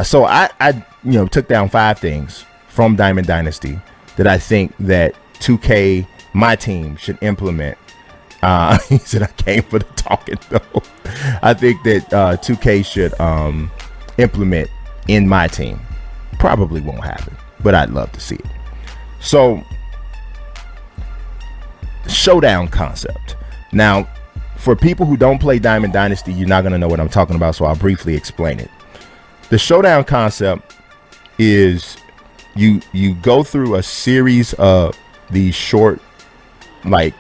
So I took down 5 things from Diamond Dynasty that I think that 2K, my team, should implement. He said I came for the talking though. I think that 2K should implement in my team. Probably won't happen, but I'd love to see it. So, Showdown Concept. Now, for people who don't play Diamond Dynasty, you're not going to know what I'm talking about, so I'll briefly explain it. The Showdown Concept is you go through a series of these short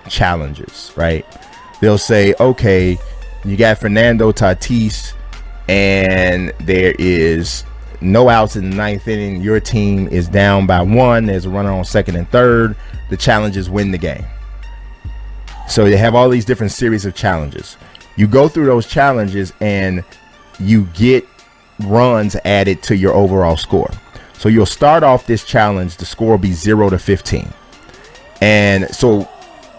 challenges, right? They'll say, okay, you got Fernando Tatis and there is no outs in the 9th inning. Your team is down by 1. There's a runner on 2nd and 3rd. The challenges win the game. So they have all these different series of challenges. You go through those challenges and you get runs added to your overall score. So you'll start off this challenge, the score will be 0 to 15. And so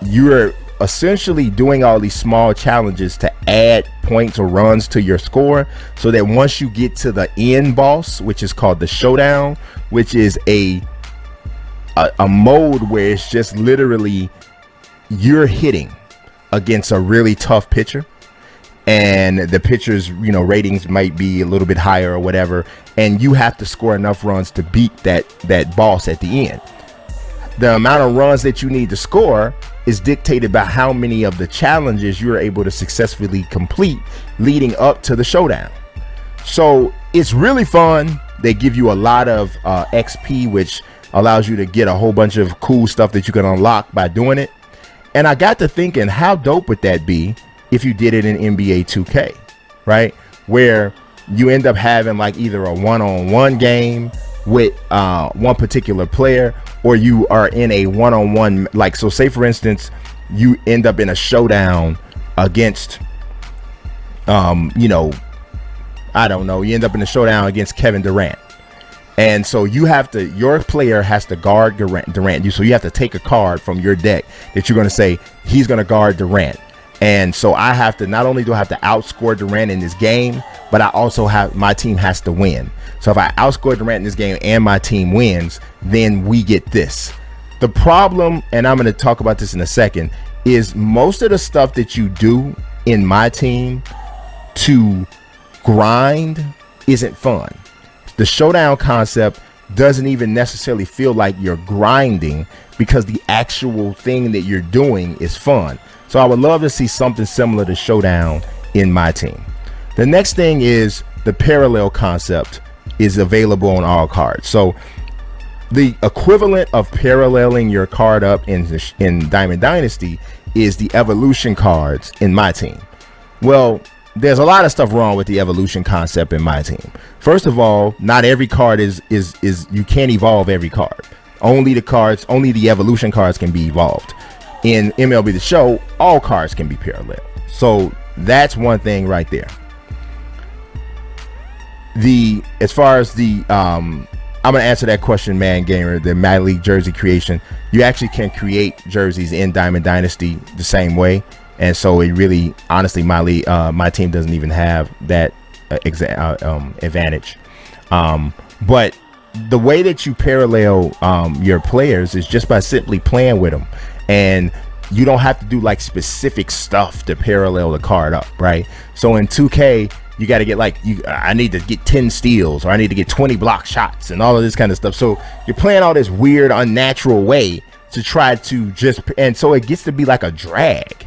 you're essentially doing all these small challenges to add points or runs to your score, so that once you get to the end boss, which is called the Showdown, which is a mode where it's just literally you're hitting against a really tough pitcher, and the pitcher's ratings might be a little bit higher or whatever, and you have to score enough runs to beat that boss at the end. The amount of runs that you need to score is dictated by how many of the challenges you're able to successfully complete leading up to the Showdown. So it's really fun. They give you a lot of XP, which allows you to get a whole bunch of cool stuff that you can unlock by doing it. And I got to thinking, how dope would that be if you did it in NBA 2K, right? Where you end up having either a one-on-one game with one particular player, or you are in a one-on-one, so say for instance you end up in a showdown against you end up in a showdown against Kevin Durant, and so your player has to guard Durant. So you have to take a card from your deck that you're going to say he's going to guard Durant. And so I have to, not only do I have to outscore Durant in this game, but I also my team has to win. So if I outscore Durant in this game and my team wins, then we get this. The problem, and I'm going to talk about this in a second, is most of the stuff that you do in my team to grind isn't fun. The Showdown Concept doesn't even necessarily feel like you're grinding, because the actual thing that you're doing is fun. So I would love to see something similar to Showdown in my team. The next thing is the parallel concept is available on all cards. So the equivalent of paralleling your card up in Diamond Dynasty is the evolution cards in my team. Well, there's a lot of stuff wrong with the evolution concept in my team. First of all, not every card is you can't evolve every card. Only the evolution cards can be evolved. In MLB The Show, all cards can be parallel. So that's one thing right there. As far as I'm going to answer that question, Man Gamer, the My League jersey creation. You actually can create jerseys in Diamond Dynasty the same way. And so it really, honestly, my team doesn't even have that advantage. But the way that you parallel your players is just by simply playing with them. And you don't have to do specific stuff to parallel the card up, right? So in 2K, you got to get I need to get 10 steals, or I need to get 20 block shots and all of this kind of stuff. So you're playing all this weird, unnatural way to try to and so it gets to be like a drag.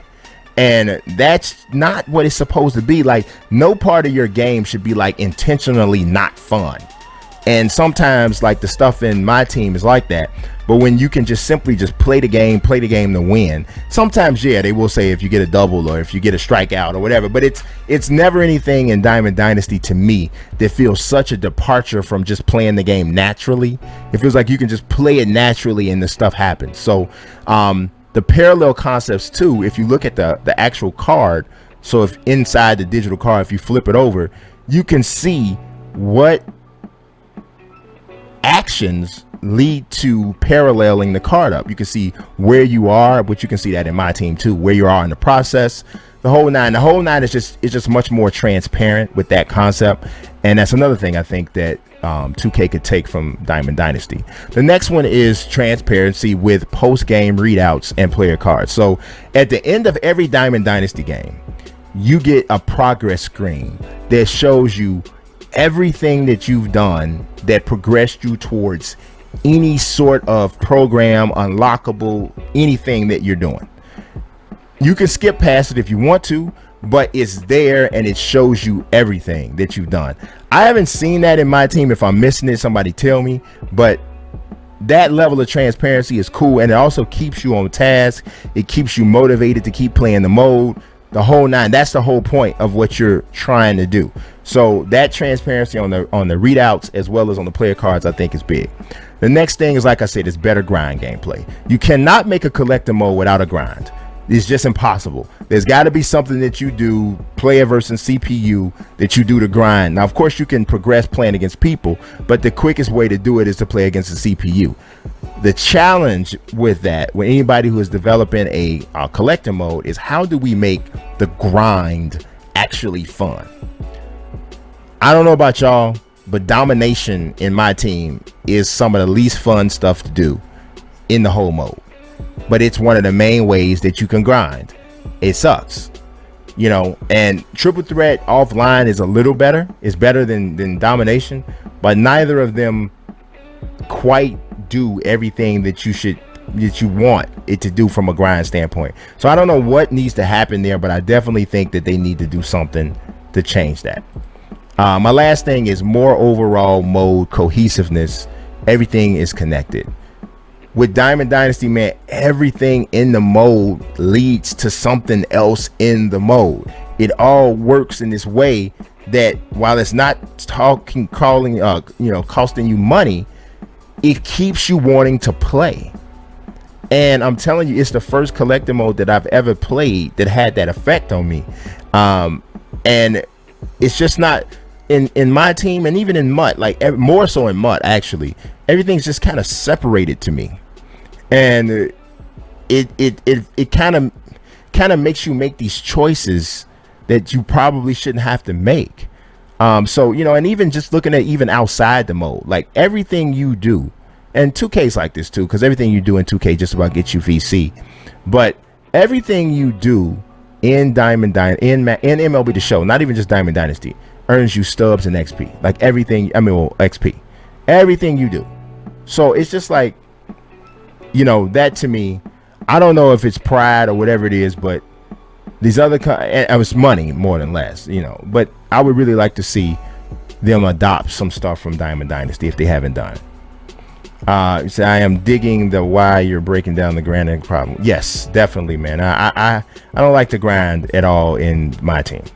And that's not what it's supposed to be. No part of your game should be intentionally not fun. And sometimes the stuff in my team is like that. But when you can just simply play the game to win, sometimes, yeah, they will say if you get a double or if you get a strikeout or whatever, but it's never anything in Diamond Dynasty to me that feels such a departure from just playing the game naturally. It feels like you can just play it naturally and the stuff happens. So the parallel concepts too, if you look at the actual card, so if inside the digital card, if you flip it over, you can see what actions lead to paralleling the card up. You can see where you are, but you can see that in my team too, where you are in the process. The whole nine is just much more transparent with that concept, and that's another thing I think that 2K could take from Diamond Dynasty. The next one is transparency with post-game readouts and player cards. So at the end of every Diamond Dynasty game, you get a progress screen that shows you everything that you've done that progressed you towards any sort of program, unlockable, anything that you're doing. You can skip past it if you want to, but it's there and it shows you everything that you've done. I haven't seen that in MyTeam. If I'm missing it, somebody tell me. But that level of transparency is cool, and it also keeps you on task. It keeps you motivated to keep playing the mode, the whole nine. That's the whole point of what you're trying to do. So that transparency on the readouts as well as on the player cards, I think, is big. The next thing is, like I said, is better grind gameplay. You cannot make a collector mode without a grind. It's just impossible. There's got to be something that you do, player versus CPU, that you do to grind. Now, of course, you can progress playing against people, but the quickest way to do it is to play against the CPU. The challenge with that, with anybody who is developing a collector mode, is how do we make the grind actually fun? I don't know about y'all, but domination in MyTeam is some of the least fun stuff to do in the whole mode. But it's one of the main ways that you can grind. It sucks, you know, and triple threat offline is a little better. It's better than domination, but neither of them quite do everything that you want it to do from a grind standpoint. So I don't know what needs to happen there, but I definitely think that they need to do something to change that. My last thing is more overall mode cohesiveness. Everything is connected. With Diamond Dynasty, man, everything in the mode leads to something else in the mode. It all works in this way that while it's not costing you money, it keeps you wanting to play. And I'm telling you, it's the first collector mode that I've ever played that had that effect on me. And it's just not in MyTeam, and even in MUT, like more so in MUT, actually, everything's just kind of separated to me. And it kind of makes you make these choices that you probably shouldn't have to make. So, you know, and even just looking at even outside the mode, like everything you do, and 2K's like this too, because everything you do in 2K just about gets you VC. But everything you do in MLB The Show, not even just Diamond Dynasty, earns you stubs and XP. Like everything, XP. Everything you do. So it's just like, you know, that to me, I don't know if it's pride or whatever it is, but these other and it's money more than less, you know. But I would really like to see them adopt some stuff from Diamond Dynasty if they haven't done it. So I am digging the why you're breaking down the grinding problem. Yes, definitely, man. I don't like the grind at all in MyTeam.